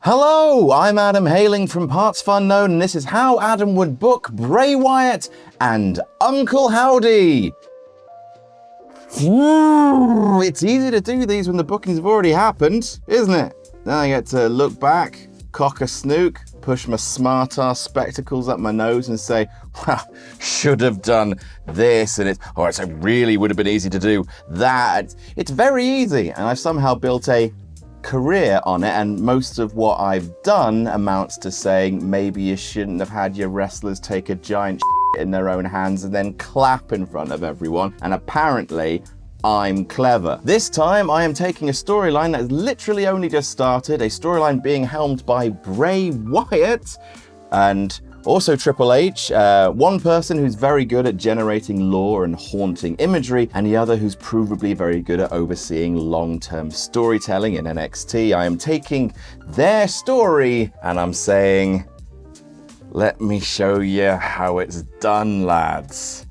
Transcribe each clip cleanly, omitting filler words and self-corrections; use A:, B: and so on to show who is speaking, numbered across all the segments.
A: Hello, I'm Adam hailing from partsFUNknown, and this is how Adam would book Bray Wyatt and Uncle Howdy. It's easy to do these when the bookings have already happened, isn't it? Then I get to look back, cock a snook, push my smart-ass spectacles up my nose and say, well, should have done this, and it really would have been easy to do that. It's very easy, and I've somehow built a career on it, and most of what I've done amounts to saying maybe you shouldn't have had your wrestlers take a giant in their own hands and then clap in front of everyone, and apparently I'm clever. This time I am taking a storyline that has literally only just started, a storyline being helmed by Bray Wyatt and also Triple H, one person who's very good at generating lore and haunting imagery, and the other who's provably very good at overseeing long-term storytelling in NXT. I am taking their story and I'm saying, let me show you how it's done, lads.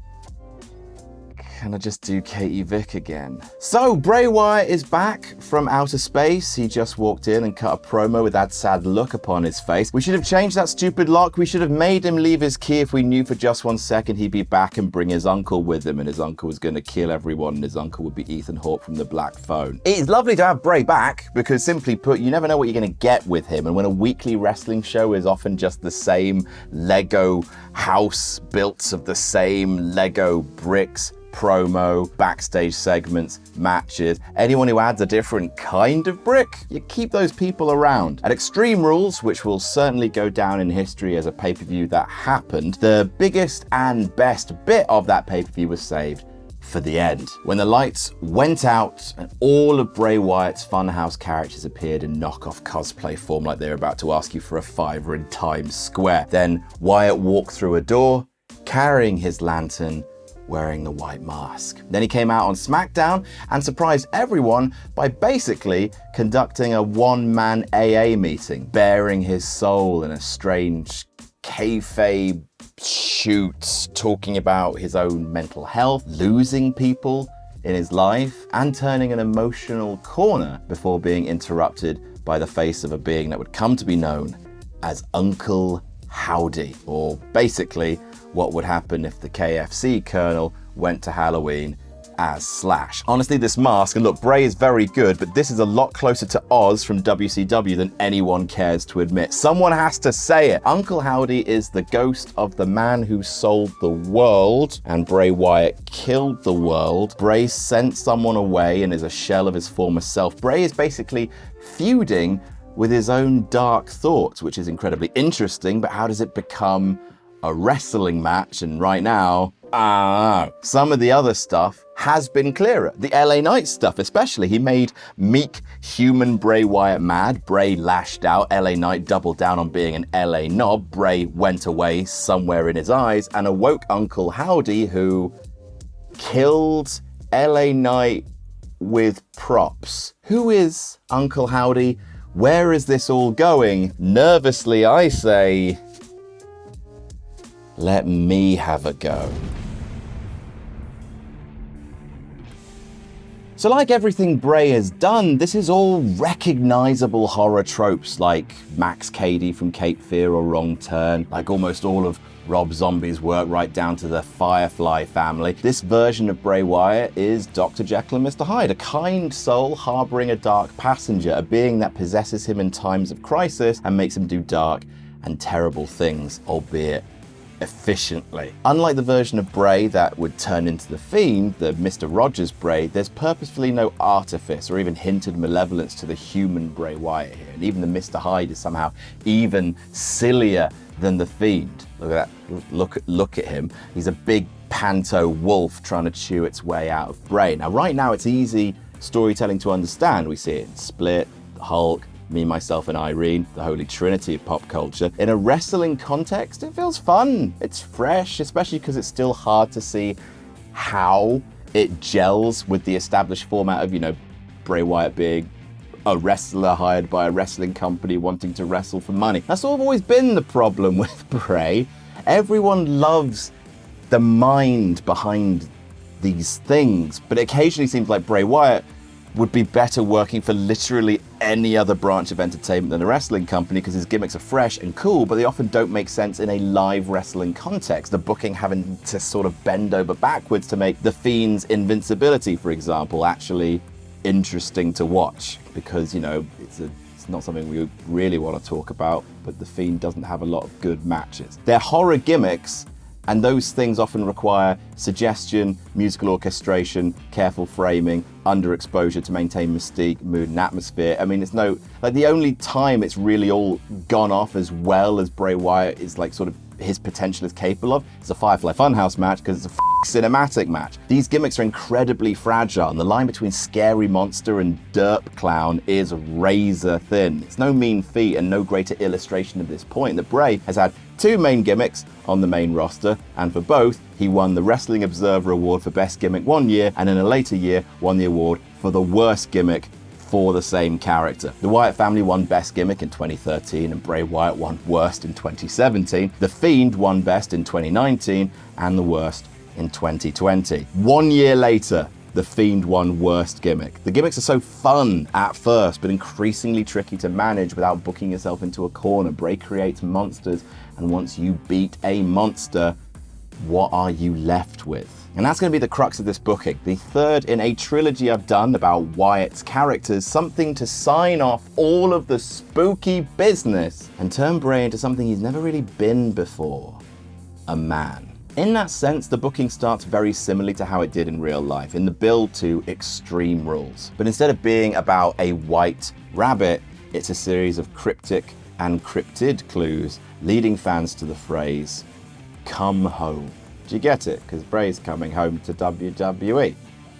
A: Can I just do Katie Vick again? So, Bray Wyatt is back from outer space. He just walked in and cut a promo with that sad look upon his face. We should have changed that stupid lock. We should have made him leave his key if we knew for just 1 second he'd be back and bring his uncle with him, and his uncle was going to kill everyone, and his uncle would be Ethan Hawke from the Black Phone. It's lovely to have Bray back because, simply put, you never know what you're going to get with him, and when a weekly wrestling show is often just the same Lego house built of the same Lego bricks, promo, backstage segments, matches, anyone who adds a different kind of brick, you keep those people around. At Extreme Rules, which will certainly go down in history as a pay-per-view that happened, the biggest and best bit of that pay-per-view was saved for the end, when the lights went out and all of Bray Wyatt's Funhouse characters appeared in knockoff cosplay form like they were about to ask you for a $5 in Times Square. Then Wyatt walked through a door, carrying his lantern, wearing the white mask. Then he came out on SmackDown and surprised everyone by basically conducting a one-man AA meeting, bearing his soul in a strange kayfabe shoot, talking about his own mental health, losing people in his life, and turning an emotional corner before being interrupted by the face of a being that would come to be known as Uncle Howdy, or basically what would happen if the KFC Colonel went to Halloween as Slash. Honestly, this mask, and look, Bray is very good, but this is a lot closer to Oz from WCW than anyone cares to admit. Someone has to say it. Uncle Howdy is the ghost of the man who sold the world, and Bray Wyatt killed the world. Bray sent someone away and is a shell of his former self. Bray is basically feuding with his own dark thoughts, which is incredibly interesting, but how does it become a wrestling match? And right now, I don't know. Some of the other stuff has been clearer. The LA Knight stuff especially. He made meek human Bray Wyatt mad. Bray lashed out. LA Knight doubled down on being an LA knob. Bray went away somewhere in his eyes and awoke Uncle Howdy, who killed LA Knight with props. Who is Uncle Howdy? Where is this all going? Nervously, I say, let me have a go. So like everything Bray has done, this is all recognizable horror tropes like Max Cady from Cape Fear or Wrong Turn, like almost all of Rob Zombie's work right down to the Firefly family. This version of Bray Wyatt is Dr. Jekyll and Mr. Hyde, a kind soul harboring a dark passenger, a being that possesses him in times of crisis and makes him do dark and terrible things, albeit efficiently. Unlike the version of Bray that would turn into the Fiend, the Mr. Rogers Bray, there's purposefully no artifice or even hinted malevolence to the human Bray Wyatt here. And even the Mr. Hyde is somehow even sillier than the Fiend. Look at that. Look at him. He's a big panto wolf trying to chew its way out of Bray. Now, right now, it's easy storytelling to understand. We see it in Split, the Hulk, Me, Myself, and Irene, the holy trinity of pop culture. In a wrestling context, it feels fun. It's fresh, especially because it's still hard to see how it gels with the established format of, Bray Wyatt being a wrestler hired by a wrestling company wanting to wrestle for money. That's sort of always been the problem with Bray. Everyone loves the mind behind these things, but it occasionally seems like Bray Wyatt would be better working for literally any other branch of entertainment than a wrestling company because his gimmicks are fresh and cool, but they often don't make sense in a live wrestling context. The booking having to sort of bend over backwards to make The Fiend's invincibility, for example, actually interesting to watch because, you know, it's not something we really want to talk about, but The Fiend doesn't have a lot of good matches. They're horror gimmicks, and those things often require suggestion, musical orchestration, careful framing, underexposure to maintain mystique, mood, and atmosphere. I mean, it's no, like the only time it's really all gone off as well as Bray Wyatt is like sort of his potential is capable of, it's a Firefly Funhouse match because it's a cinematic match. These gimmicks are incredibly fragile, and the line between scary monster and derp clown is razor thin. It's no mean feat and no greater illustration of this point that Bray has had 2 main gimmicks on the main roster, and for both, he won the Wrestling Observer Award for Best Gimmick one year, and in a later year, won the award for the worst gimmick for the same character. The Wyatt family won Best Gimmick in 2013, and Bray Wyatt won Worst in 2017. The Fiend won Best in 2019, and the Worst in 2020. 1 year later, The Fiend won Worst Gimmick. The gimmicks are so fun at first, but increasingly tricky to manage without booking yourself into a corner. Bray creates monsters, and once you beat a monster, what are you left with? And that's going to be the crux of this booking. The third in a trilogy I've done about Wyatt's characters, something to sign off all of the spooky business and turn Bray into something he's never really been before, a man. In that sense, the booking starts very similarly to how it did in real life, in the build to Extreme Rules. But instead of being about a white rabbit, it's a series of cryptic and cryptid clues leading fans to the phrase, "Come home." Do you get it? Because Bray's coming home to WWE.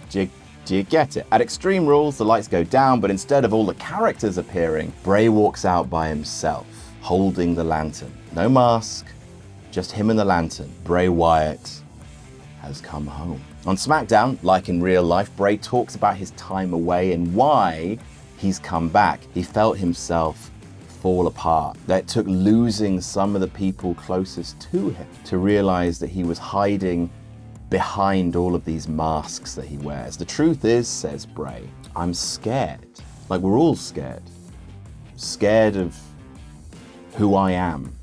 A: Do you get it? At Extreme Rules, the lights go down, but instead of all the characters appearing, Bray walks out by himself, holding the lantern. No mask, just him and the lantern. Bray Wyatt has come home. On SmackDown, like in real life, Bray talks about his time away and why he's come back. He felt himself fall apart, that it took losing some of the people closest to him to realize that he was hiding behind all of these masks that he wears. The truth is, says Bray, I'm scared. Like we're all scared. Scared of who I am.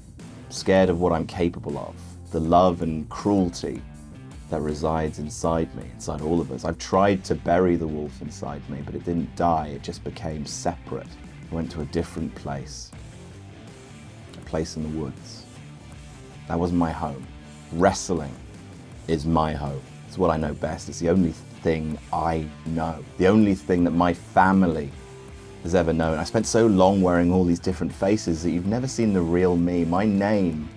A: Scared of what I'm capable of. The love and cruelty that resides inside me, inside all of us. I've tried to bury the wolf inside me, but it didn't die. It just became separate. I went to a different place. A place in the woods. That was my home. Wrestling is my home. It's what I know best. It's the only thing I know. The only thing that my family has ever known. I spent so long wearing all these different faces that you've never seen the real me. My name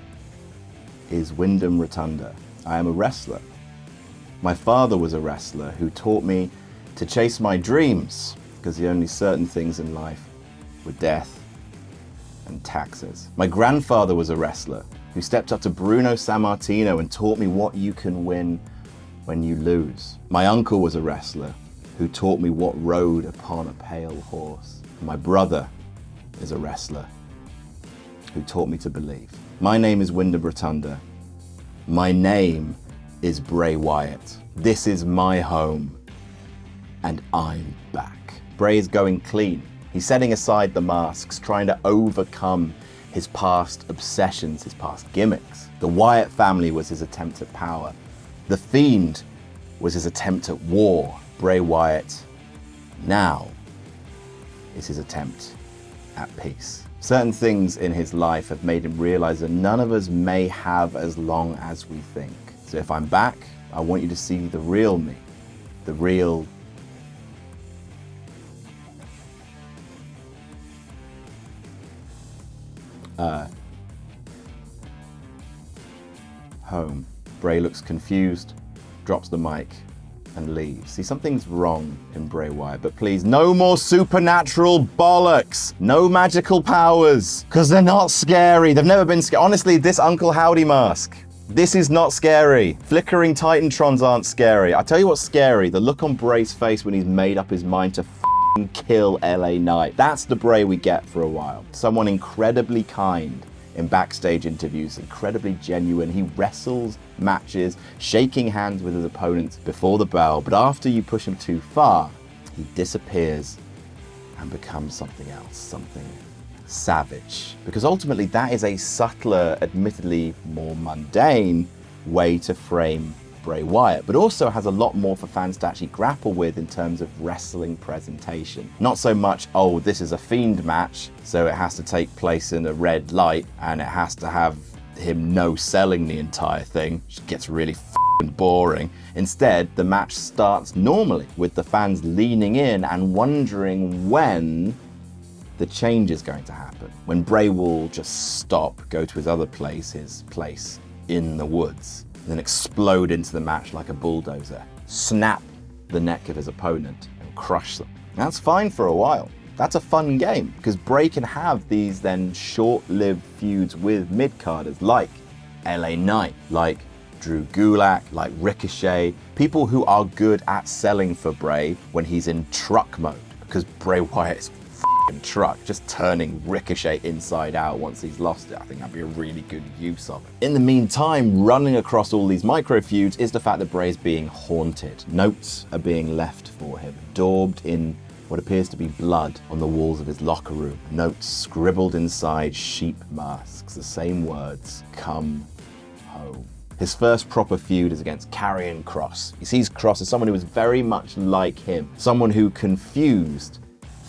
A: is Wyndham Rotunda. I am a wrestler. My father was a wrestler who taught me to chase my dreams, because the only certain things in life were death and taxes. My grandfather was a wrestler who stepped up to Bruno Sammartino and taught me what you can win when you lose. My uncle was a wrestler who taught me what rode upon a pale horse. My brother is a wrestler who taught me to believe. My name is Wyndham Rotunda. My name is Bray Wyatt. This is my home, and I'm back. Bray is going clean. He's setting aside the masks, trying to overcome his past obsessions, his past gimmicks. The Wyatt family was his attempt at power. The Fiend was his attempt at war. Bray Wyatt now is his attempt at peace. Certain things in his life have made him realize that none of us may have as long as we think. So if I'm back, I want you to see the real me, the real home. Bray looks confused, drops the mic, and leaves. See, something's wrong in Bray Wyatt, but please, no more supernatural bollocks. No magical powers, because they're not scary. They've never been scary. Honestly, this Uncle Howdy mask, this is not scary. Flickering Titantrons aren't scary. I tell you what's scary, the look on Bray's face when he's made up his mind to kill LA Knight. That's the Bray we get for a while. Someone incredibly kind in backstage interviews, incredibly genuine. He wrestles matches, shaking hands with his opponents before the bell, but after you push him too far, He disappears and becomes something else, something savage. Because ultimately that is a subtler, admittedly more mundane way to frame Bray Wyatt, but also has a lot more for fans to actually grapple with in terms of wrestling presentation. Not so much, oh, this is a Fiend match, so it has to take place in a red light and it has to have him no-selling the entire thing, which gets really boring. Instead, the match starts normally with the fans leaning in and wondering when the change is going to happen. When Bray will just stop, go to his other place, his place in the woods, and then explode into the match like a bulldozer, snap the neck of his opponent and crush them. That's fine for a while. That's a fun game because Bray can have these then short-lived feuds with mid-carders like LA Knight, like Drew Gulak, like Ricochet, people who are good at selling for Bray when he's in truck mode, because Bray Wyatt is f***ing truck, just turning Ricochet inside out once he's lost it. I think that'd be a really good use of it. In the meantime, running across all these micro feuds is the fact that Bray's being haunted. Notes are being left for him, daubed in what appears to be blood on the walls of his locker room. Notes scribbled inside sheep masks, the same words, "Come home." His first proper feud is against Carrion Cross. He sees Cross as someone who was very much like him, someone who confused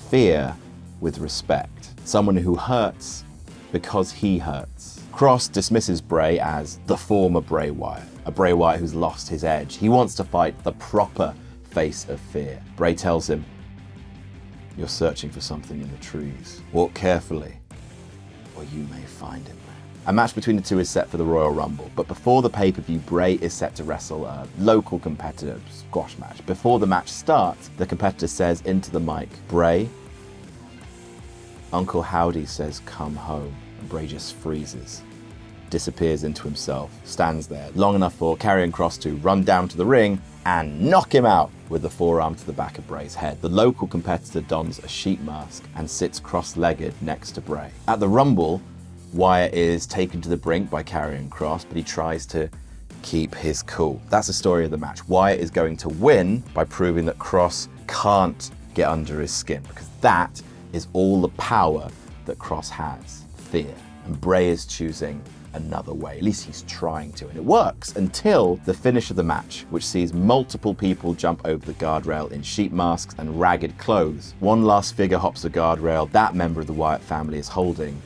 A: fear with respect, someone who hurts because he hurts. Cross dismisses Bray as the former Bray Wyatt, a Bray Wyatt who's lost his edge. He wants to fight the proper face of fear. Bray tells him, "You're searching for something in the trees. Walk carefully, or you may find it." A match between the two is set for the Royal Rumble, but before the pay-per-view, Bray is set to wrestle a local competitor squash match. Before the match starts, the competitor says into the mic, "Bray, Uncle Howdy says come home," and Bray just freezes, disappears into himself, stands there long enough for Carrion Cross to run down to the ring and knock him out with the forearm to the back of Bray's head. The local competitor dons a sheep mask and sits cross-legged next to Bray. At the Rumble, Wyatt is taken to the brink by Carrion Cross, but he tries to keep his cool. That's the story of the match. Wyatt is going to win by proving that Cross can't get under his skin, because that is all the power that Cross has, fear. And Bray is choosing another way. At least he's trying to, and it works until the finish of the match, which sees multiple people jump over the guardrail in sheep masks and ragged clothes. One last figure hops the guardrail. That member of the Wyatt family is holding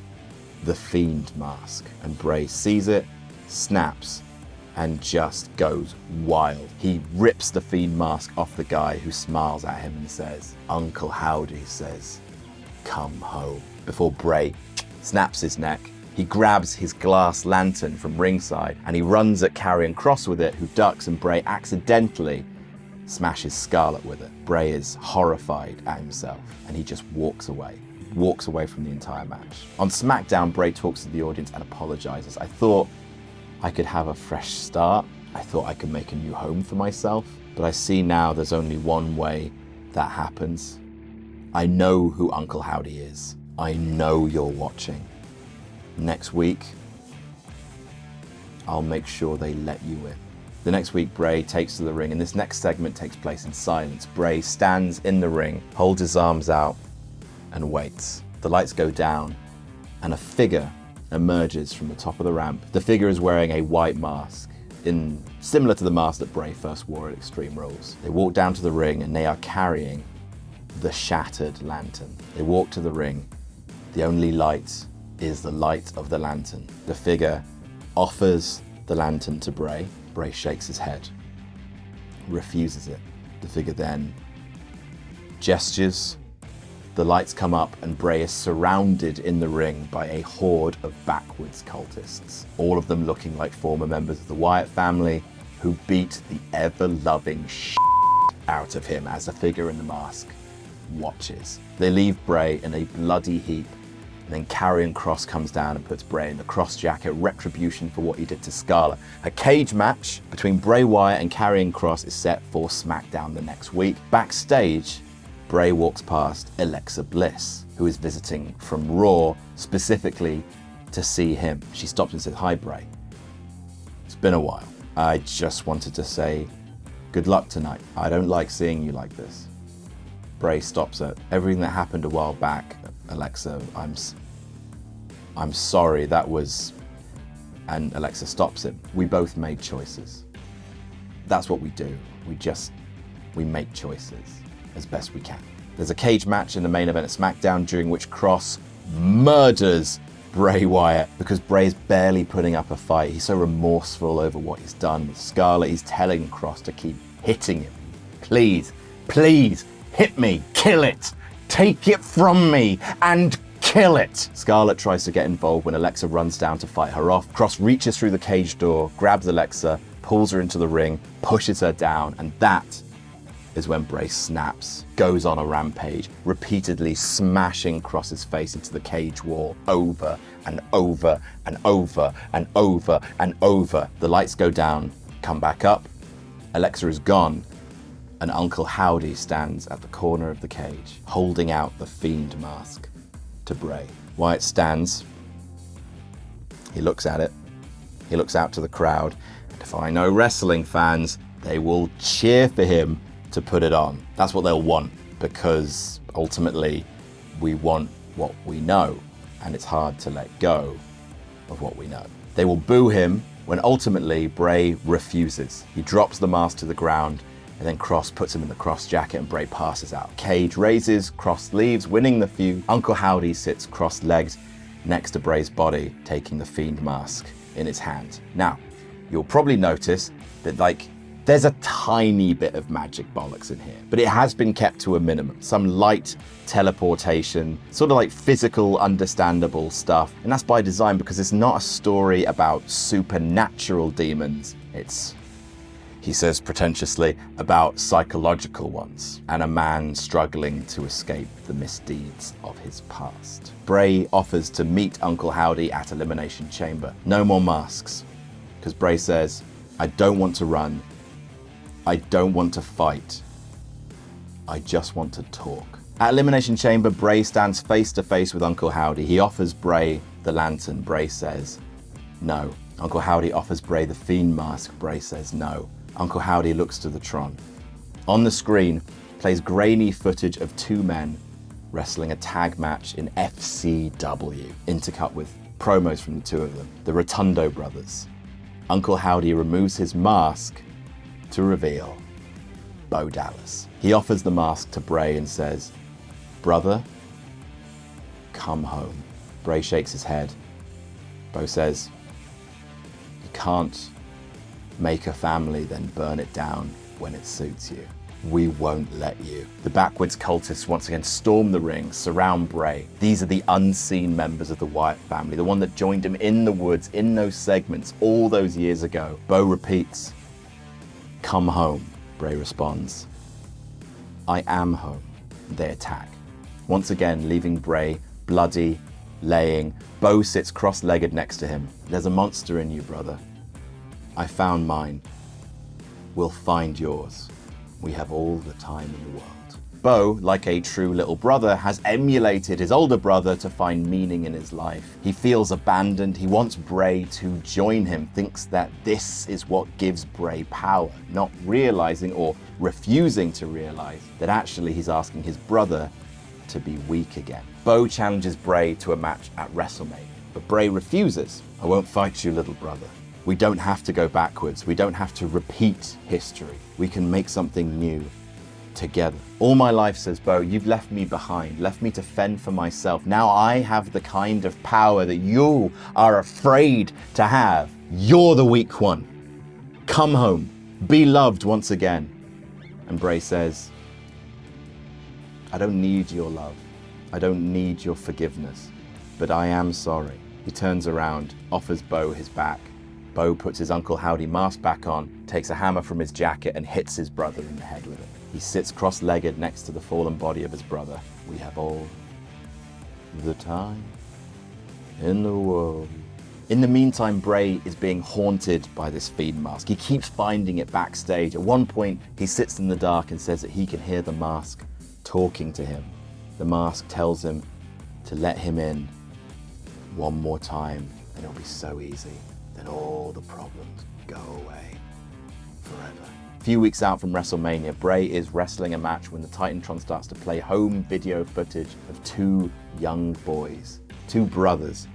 A: the Fiend mask, and Bray sees it, snaps, and just goes wild. He rips the Fiend mask off the guy, who smiles at him and says, "Uncle Howdy says, come home." Before Bray snaps his neck, he grabs his glass lantern from ringside and he runs at Carrion Cross with it, who ducks, and Bray accidentally smashes Scarlett with it. Bray is horrified at himself and he just walks away from the entire match. On SmackDown, Bray talks to the audience and apologizes. "I thought I could have a fresh start. I thought I could make a new home for myself, but I see now there's only one way that happens. I know who Uncle Howdy is. I know you're watching. Next week, I'll make sure they let you in." The next week, Bray takes to the ring, and this next segment takes place in silence. Bray stands in the ring, holds his arms out, and waits. The lights go down, and a figure emerges from the top of the ramp. The figure is wearing a white mask, similar to the mask that Bray first wore at Extreme Rules. They walk down to the ring, and they are carrying the shattered lantern. They walk to the ring. The only light is the light of the lantern. The figure offers the lantern to Bray. Bray shakes his head, refuses it. The figure then gestures. The lights come up and Bray is surrounded in the ring by a horde of backwards cultists, all of them looking like former members of the Wyatt family, who beat the ever-loving out of him as the figure in the mask watches. They leave Bray in a bloody heap, and then Carrion Cross comes down and puts Bray in the cross jacket, retribution for what he did to Scarlett. A cage match between Bray Wyatt and Carrion Cross is set for SmackDown the next week. Backstage, Bray walks past Alexa Bliss, who is visiting from Raw specifically to see him. She stops and says, "Hi, Bray. It's been a while. I just wanted to say good luck tonight. I don't like seeing you like this." Bray stops it. Everything that happened a while back, Alexa, I'm sorry, that was... And Alexa stops him. We both made choices. That's what we do. We make choices as best we can. There's a cage match in the main event at SmackDown during which Cross murders Bray Wyatt because Bray's barely putting up a fight. He's so remorseful over what he's done with Scarlett. He's telling Cross to keep hitting him. Please, please, hit me, kill it, take it from me, and kill it. Scarlett tries to get involved when Alexa runs down to fight her off. Cross reaches through the cage door, grabs Alexa, pulls her into the ring, pushes her down, and that is when Bray snaps, goes on a rampage, repeatedly smashing Cross's face into the cage wall over and over and over and over and over. The lights go down, come back up, Alexa is gone, and Uncle Howdy stands at the corner of the cage, holding out the Fiend mask to Bray. Wyatt stands, he looks at it, he looks out to the crowd, and if I know wrestling fans, they will cheer for him to put it on. That's what they'll want, because ultimately we want what we know, and it's hard to let go of what we know. They will boo him when ultimately Bray refuses. He drops the mask to the ground, and then Cross puts him in the Cross jacket and Bray passes out. Cage raises, Cross leaves, winning the feud. Uncle Howdy sits cross-legged next to Bray's body, taking the Fiend mask in his hand. Now, you'll probably notice that there's a tiny bit of magic bollocks in here, but it has been kept to a minimum. Some light teleportation, sort of like physical, understandable stuff. And that's by design because it's not a story about supernatural demons. It's, he says pretentiously, about psychological ones and a man struggling to escape the misdeeds of his past. Bray offers to meet Uncle Howdy at Elimination Chamber. No more masks, because Bray says, I don't want to run. I don't want to fight. I just want to talk. At Elimination Chamber, Bray stands face to face with Uncle Howdy. He offers Bray the lantern. Bray says no. Uncle Howdy offers Bray the Fiend mask. Bray says no. Uncle Howdy looks to the Tron. On the screen plays grainy footage of two men wrestling a tag match in FCW, intercut with promos from the two of them, the Rotundo brothers. Uncle Howdy removes his mask to reveal Bo Dallas. He offers the mask to Bray and says, brother, come home. Bray shakes his head. Bo says, you can't make a family then burn it down when it suits you. We won't let you. The backwards cultists once again storm the ring, surround Bray. These are the unseen members of the Wyatt family, the one that joined him in the woods, in those segments all those years ago. Bo repeats, come home. Bray responds, I am home. They attack. Once again, leaving Bray bloody, laying. Bo sits cross-legged next to him. There's a monster in you, brother. I found mine. We'll find yours. We have all the time in the world. Bo, like a true little brother, has emulated his older brother to find meaning in his life. He feels abandoned. He wants Bray to join him, thinks that this is what gives Bray power, not realizing or refusing to realize that actually he's asking his brother to be weak again. Bo challenges Bray to a match at WrestleMania, but Bray refuses. I won't fight you, little brother. We don't have to go backwards. We don't have to repeat history. We can make something new together. All my life, says Bo, you've left me behind, left me to fend for myself. Now I have the kind of power that you are afraid to have. You're the weak one. Come home. Be loved once again. And Bray says, I don't need your love. I don't need your forgiveness, but I am sorry. He turns around, offers Bo his back. Bo puts his Uncle Howdy mask back on, takes a hammer from his jacket and hits his brother in the head with it. He sits cross-legged next to the fallen body of his brother. We have all the time in the world. In the meantime, Bray is being haunted by this Fiend mask. He keeps finding it backstage. At one point, he sits in the dark and says that he can hear the mask talking to him. The mask tells him to let him in one more time, and it'll be so easy. Then all the problems go away forever. few weeks out from WrestleMania, Bray is wrestling a match when the Titantron starts to play home video footage of two young boys, two brothers,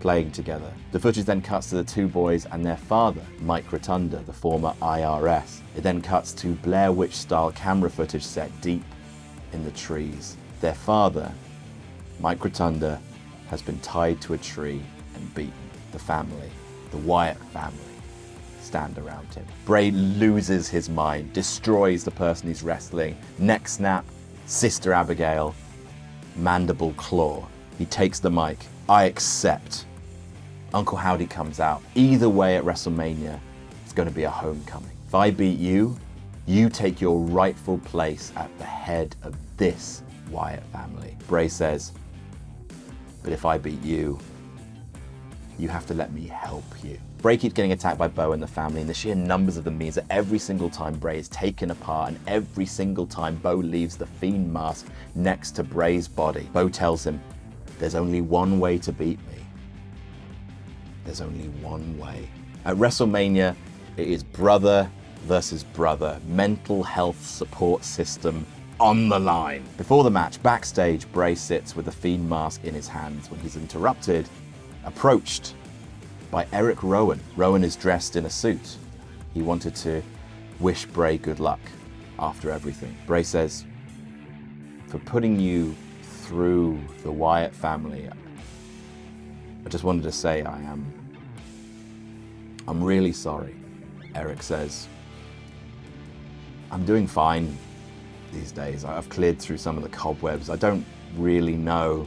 A: playing together. The footage then cuts to the two boys and their father, Mike Rotunda, the former IRS. It then cuts to Blair Witch-style camera footage set deep in the trees. Their father, Mike Rotunda, has been tied to a tree and beaten. The family, the Wyatt family, stand around him. Bray loses his mind, destroys the person he's wrestling. Neck snap, Sister Abigail, mandible claw. He takes the mic. I accept. Uncle Howdy comes out. Either way at WrestleMania, it's going to be a homecoming. If I beat you, you take your rightful place at the head of this Wyatt family. Bray says, but if I beat you, you have to let me help you. Bray keeps getting attacked by Bo and the family, and the sheer numbers of them means that every single time Bray is taken apart and every single time Bo leaves the Fiend mask next to Bray's body, Bo tells him, there's only one way to beat me. There's only one way. At WrestleMania, it is brother versus brother, mental health support system on the line. Before the match, backstage, Bray sits with the Fiend mask in his hands when he's approached by Eric Rowan. Rowan is dressed in a suit. He wanted to wish Bray good luck after everything. Bray says, for putting you through the Wyatt family, I just wanted to say I'm really sorry. Eric says, I'm doing fine these days. I've cleared through some of the cobwebs. I don't really know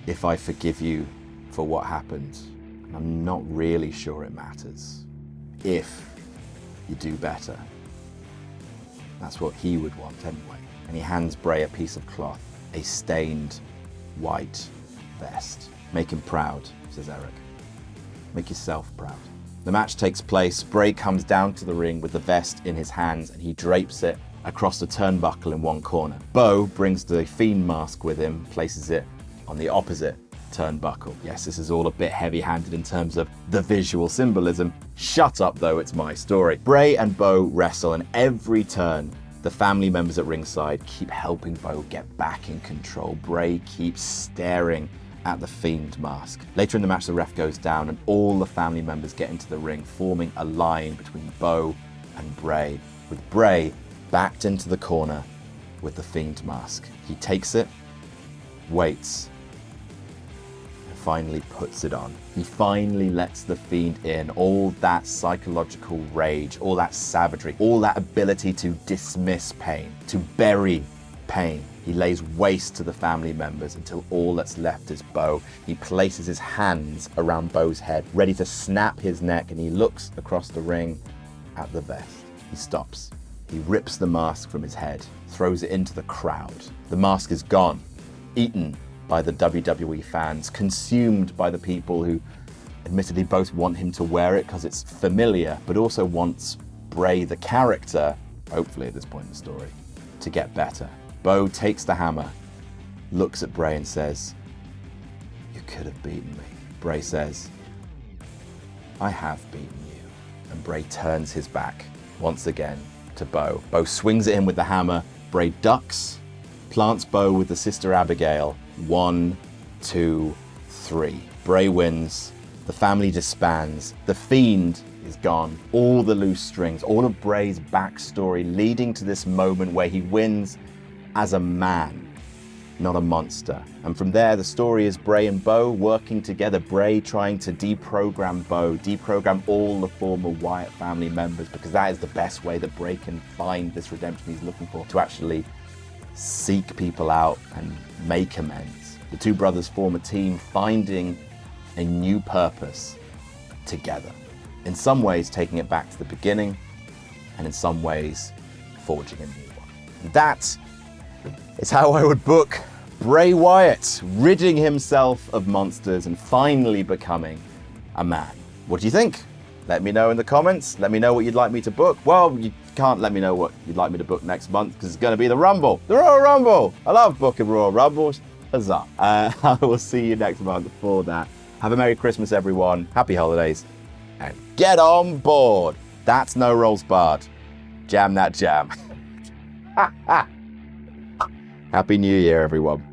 A: if I forgive you for what happened. I'm not really sure it matters. If you do better. That's what he would want anyway. And he hands Bray a piece of cloth, a stained white vest. Make him proud, says Eric. Make yourself proud. The match takes place. Bray comes down to the ring with the vest in his hands and he drapes it across the turnbuckle in one corner. Bo brings the Fiend mask with him, places it on the opposite turnbuckle. Yes, this is all a bit heavy-handed in terms of the visual symbolism. Shut up though, it's my story. Bray and Bo wrestle, and every turn, the family members at ringside keep helping Bo get back in control. Bray keeps staring at the Fiend mask. Later in the match, the ref goes down and all the family members get into the ring, forming a line between Bo and Bray, with Bray backed into the corner with the Fiend mask. He takes it, waits, finally puts it on. He finally lets the Fiend in. All that psychological rage, all that savagery, all that ability to dismiss pain, to bury pain. He lays waste to the family members until all that's left is Bo. He places his hands around Bo's head, ready to snap his neck, and he looks across the ring at the vest. He stops. He rips the mask from his head, throws it into the crowd. The mask is gone, eaten by the WWE fans, consumed by the people who admittedly both want him to wear it because it's familiar, but also wants Bray, the character, hopefully at this point in the story, to get better. Bo takes the hammer, looks at Bray and says, you could have beaten me. Bray says, I have beaten you. And Bray turns his back once again to Bo. Bo swings at him with the hammer. Bray ducks, plants Bo with the Sister Abigail. 1, 2, 3. Bray wins. The family disbands. The Fiend is gone. All the loose strings, all of Bray's backstory leading to this moment where he wins as a man, not a monster. And from there, the story is Bray and Bo working together. Bray trying to deprogram Bo, deprogram all the former Wyatt family members, because that is the best way that Bray can find this redemption he's looking for, to actually seek people out and make amends. The two brothers form a team, finding a new purpose together. In some ways, taking it back to the beginning, and in some ways, forging a new one. And that is how I would book Bray Wyatt, ridding himself of monsters and finally becoming a man. What do you think? Let me know in the comments. Let me know what you'd like me to book. Well, you can't let me know what you'd like me to book next month because it's going to be the Rumble, the Royal Rumble. I love booking Royal Rumbles. Huzzah. I will see you next month for that. Have a Merry Christmas, everyone. Happy holidays. And get on board. That's No Rolls Barred. Jam that jam. Happy New Year, everyone.